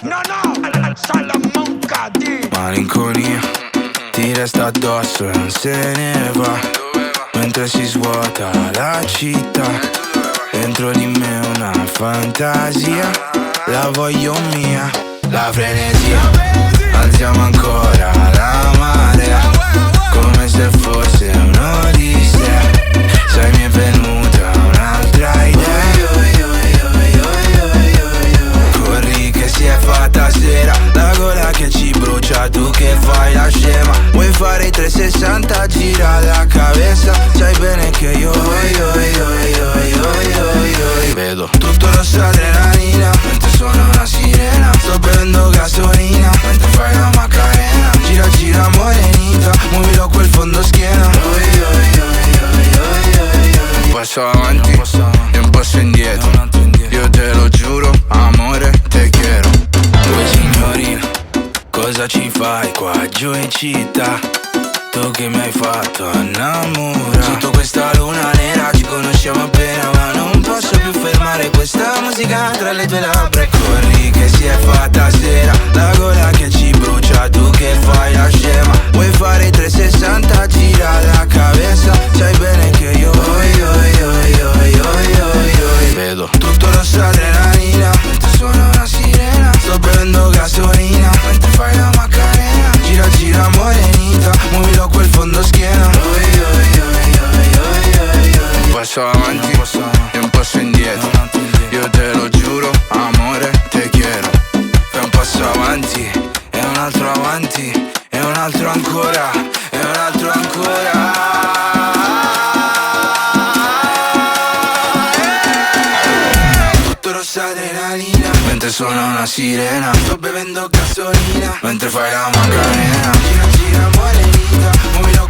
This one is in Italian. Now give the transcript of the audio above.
No, no, Salamanca di malinconia ti resta addosso e non se ne va, mentre si svuota la città. Dentro di me una fantasia, la voglio mia, la frenesia. Alziamo ancora la marea, come se fosse un'odissea. Sai mi è venuta un'altra idea. Corri che si è fatta sera, la gola che ci brucia, tu che fai la scema. Vuoi fare i 360, gira la cabeza. Sai bene che io vedo tutto rosso adrenalina, mentre suona una sirena. Sto bevendo gasolina, mentre fai la macarena. Gira gira morenita, muovilo quel fondo schiena. Un passo avanti e un passo indietro, io te lo giuro, amore, te quiero. Poi signorina, cosa ci fai qua giù in città? Tu che mi hai fatto innamorare. Sotto questa luna nera ci conosciamo appena, ma non posso più fermare questa musica tra le tue labbra. Corri che si è fatta sera, la gola che ci brucia, tu che fai la scema. Vuoi fare i 360, gira la cabeza. Sai bene che io vedo tutto rosso adrenalina, mentre suona una sirena. Sto bevendo gasolina, mentre fai la macarena. Gira gira morenita, muovilo quel fondo schiena. Un passo avanti e un passo indietro, io te lo giuro, amore, te quiero. Fai un passo avanti e un altro avanti e un altro ancora e un altro ancora. Tutto rosso adrenalina, mentre suona una sirena. Sto bevendo gasolina, mentre fai la macarena. Gira gira morenita, muovilo